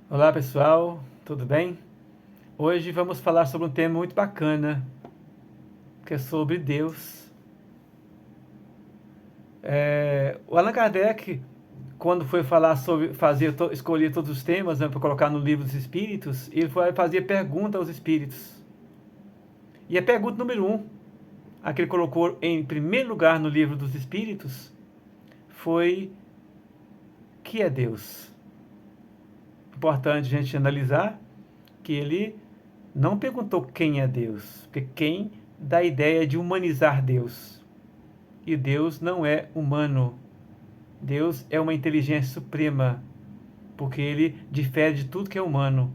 Olá pessoal, tudo bem? Hoje vamos falar sobre um tema muito bacana, que é sobre Deus. O Allan Kardec, quando foi falar sobre escolher todos os temas, né, para colocar no livro dos Espíritos, ele fazia pergunta aos Espíritos. E a pergunta número um, a que ele colocou em primeiro lugar no livro dos Espíritos, foi: que é Deus? Importante a gente analisar que ele não perguntou quem é Deus, porque quem dá a ideia de humanizar Deus. E Deus não é humano. Deus é uma inteligência suprema, porque ele difere de tudo que é humano.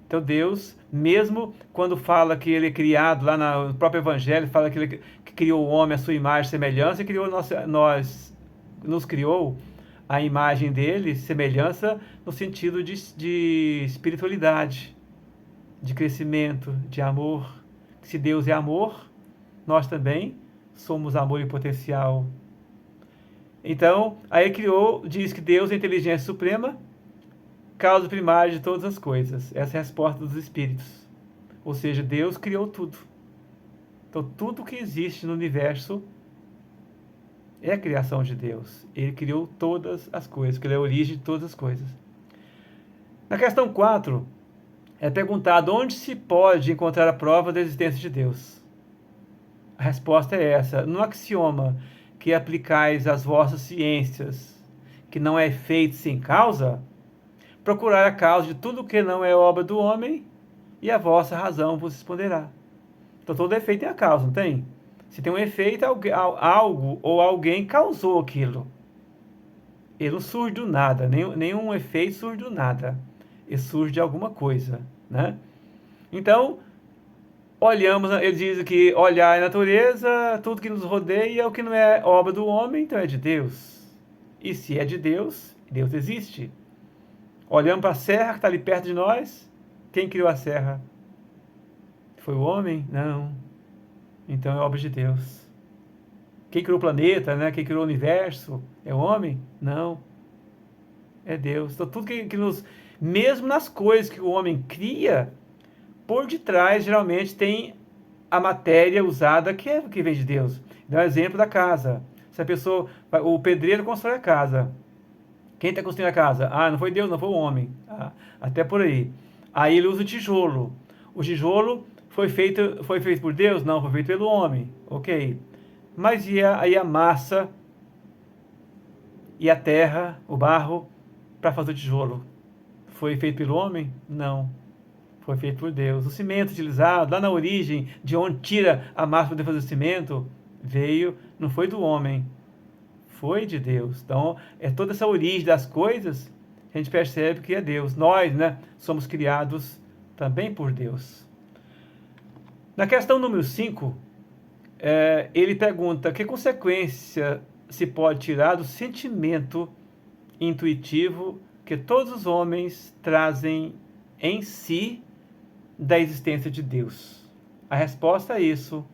Então Deus, mesmo quando fala que ele é criado, lá no próprio Evangelho, fala que ele que criou o homem à sua imagem e semelhança, e criou nos criou a imagem dele, semelhança no sentido de espiritualidade, de crescimento, de amor. Se Deus é amor, nós também somos amor em potencial. Então, aí criou, diz que Deus é a inteligência suprema, causa primária de todas as coisas. Essa é a resposta dos espíritos. Ou seja, Deus criou tudo. Então, tudo que existe no universo é a criação de Deus. Ele criou todas as coisas, porque ele é a origem de todas as coisas. Na questão 4, é perguntado onde se pode encontrar a prova da existência de Deus. A resposta é essa: no axioma que aplicais às vossas ciências, que não é efeito sem causa, procurar a causa de tudo que não é obra do homem, e a vossa razão vos responderá. Então todo efeito tem a causa, não tem? Se tem um efeito, algo ou alguém causou aquilo. Ele não surge do nada, nenhum efeito surge do nada. Ele surge de alguma coisa, né? Então, olhamos, ele diz que olhar a natureza, tudo que nos rodeia, é o que não é obra do homem, então é de Deus. E se é de Deus, Deus existe. Olhamos para a serra que está ali perto de nós, quem criou a serra? Foi o homem? Não. Então é obra de Deus. Quem criou o planeta, né? Quem criou o universo? É o homem? Não. É Deus. Então tudo que nos... Mesmo nas coisas que o homem cria, por detrás geralmente tem a matéria usada que vem de Deus. Dá um exemplo da casa. Se a pessoa, o pedreiro constrói a casa. Quem está construindo a casa? Ah, não foi Deus, não foi o homem. Ah, até por aí. Aí ele usa o tijolo. O tijolo foi feito por Deus? Não, foi feito pelo homem. Ok. Mas e a massa e a terra, o barro, para fazer o tijolo? Foi feito pelo homem? Não. Foi feito por Deus. O cimento utilizado, lá na origem, de onde tira a massa para poder fazer o cimento, veio, não foi do homem, foi de Deus. Então, é toda essa origem das coisas, a gente percebe que é Deus. Nós, né, somos criados também por Deus. Na questão número 5, ele pergunta que consequência se pode tirar do sentimento intuitivo que todos os homens trazem em si da existência de Deus. A resposta a isso,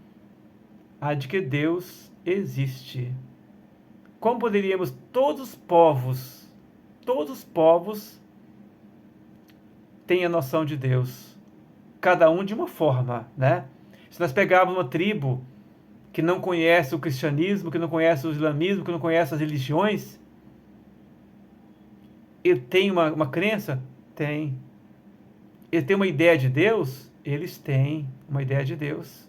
a de que Deus existe. Como poderíamos todos os povos têm a noção de Deus, cada um de uma forma, né? Se nós pegarmos uma tribo que não conhece o cristianismo, que não conhece o islamismo, que não conhece as religiões, ele tem uma crença? Tem. Ele tem uma ideia de Deus? Eles têm uma ideia de Deus.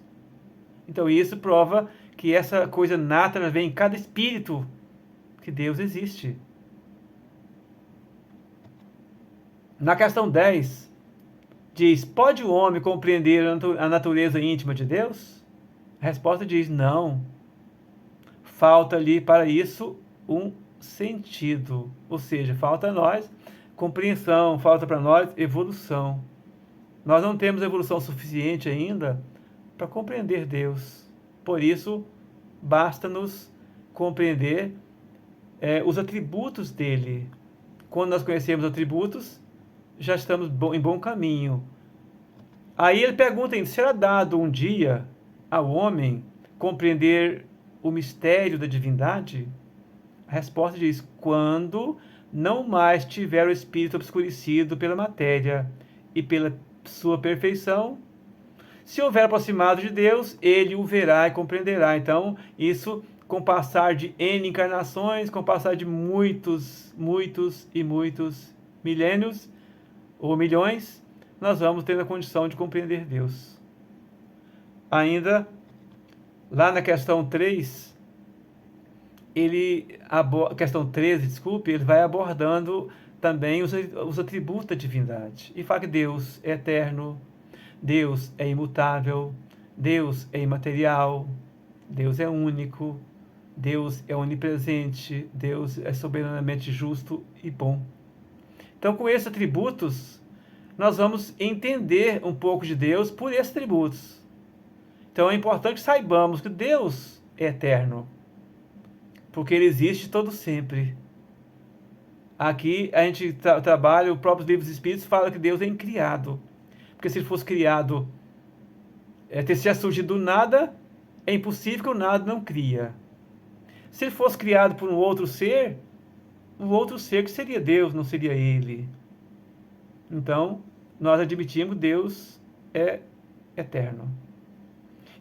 Então isso prova que essa coisa nata vem em cada espírito, que Deus existe. Na questão 10, diz: pode o homem compreender a natureza íntima de Deus? A resposta diz: não. Falta-lhe para isso um sentido. Ou seja, falta a nós compreensão, falta para nós evolução. Nós não temos evolução suficiente ainda para compreender Deus. Por isso, basta-nos compreender os atributos dele. Quando nós conhecemos atributos, já estamos em bom caminho. Aí ele pergunta ainda: será dado um dia ao homem compreender o mistério da divindade? A resposta diz: quando não mais tiver o espírito obscurecido pela matéria e pela sua perfeição, se houver aproximado de Deus, ele o verá e compreenderá. Então, isso com o passar de N encarnações, com o passar de muitos, muitos e muitos milênios ou milhões, nós vamos ter a condição de compreender Deus. Ainda, lá na questão 3, questão 13, desculpe, ele vai abordando também os atributos da divindade. E fala que Deus é eterno, Deus é imutável, Deus é imaterial, Deus é único, Deus é onipresente, Deus é soberanamente justo e bom. Então, com esses atributos, nós vamos entender um pouco de Deus por esses atributos. Então, é importante que saibamos que Deus é eterno, porque Ele existe todo sempre. Aqui a gente trabalha, o próprio livro dos Espíritos fala que Deus é incriado. Porque se ele fosse criado, ter surgido do nada, é impossível que o nada não cria. Se ele fosse criado por um outro ser, o outro ser que seria Deus, não seria ele. Então, nós admitimos que Deus é eterno.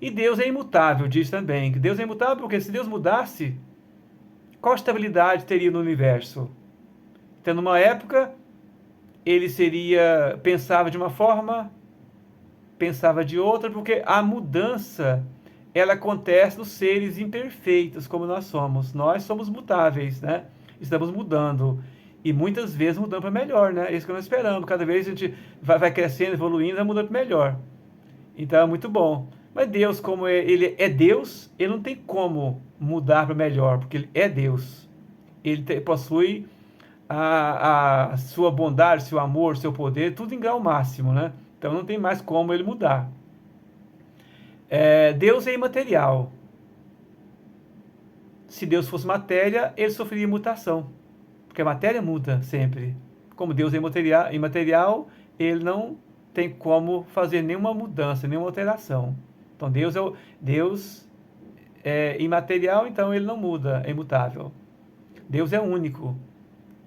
E Deus é imutável, diz também. Que Deus é imutável porque se Deus mudasse, qual estabilidade teria no universo? Então, numa época, ele pensava de uma forma, pensava de outra, porque a mudança, ela acontece nos seres imperfeitos, como nós somos. Nós somos mutáveis, né? Estamos mudando. E muitas vezes mudando para melhor, né? É isso que nós esperamos. Cada vez a gente vai crescendo, evoluindo, vai mudando para melhor. Então é muito bom. Mas Deus, como ele é Deus, ele não tem como mudar para melhor, porque ele é Deus. Ele possui a sua bondade, seu amor, seu poder, tudo em grau máximo, né? Então não tem mais como ele mudar. Deus é imaterial. Se Deus fosse matéria, ele sofreria mutação, porque a matéria muda sempre. Como Deus é imaterial, ele não tem como fazer nenhuma mudança, nenhuma alteração. Então Deus é imaterial, então ele não muda, é imutável. Deus é único.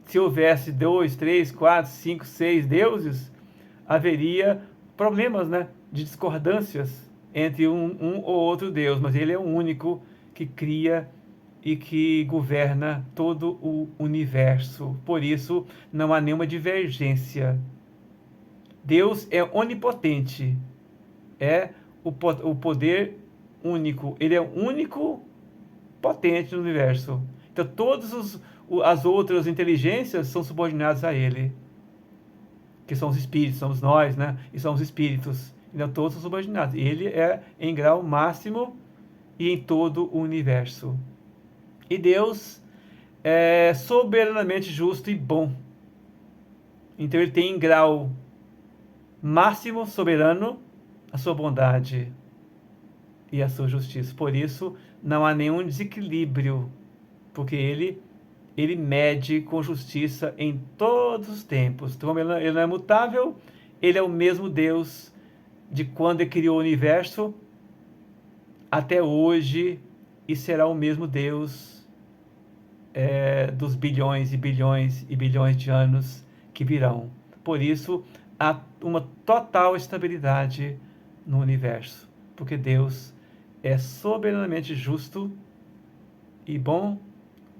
Se houvesse 2, 3, 4, 5, 6 deuses, haveria problemas, né, de discordâncias entre um ou outro Deus, mas ele é o único que cria e que governa todo o universo. Por isso, não há nenhuma divergência. Deus é onipotente, é o poder único, ele é o único potente no universo. Então, todas as outras inteligências são subordinadas a ele, que são os espíritos, somos nós, né? E são os espíritos. Então, todos são subordinados. Ele é em grau máximo e em todo o universo. E Deus é soberanamente justo e bom. Então, ele tem em grau máximo, soberano, a sua bondade e a sua justiça. Por isso, não há nenhum desequilíbrio, porque ele mede com justiça em todos os tempos. Então, como ele não é mutável, ele é o mesmo Deus de quando ele criou o universo até hoje, e será o mesmo Deus dos bilhões e bilhões e bilhões de anos que virão. Por isso, há uma total estabilidade no universo, porque Deus é soberanamente justo e bom,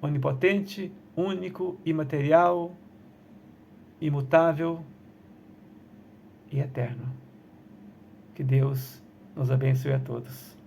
onipotente, único, imaterial, imutável e eterno. Que Deus nos abençoe a todos.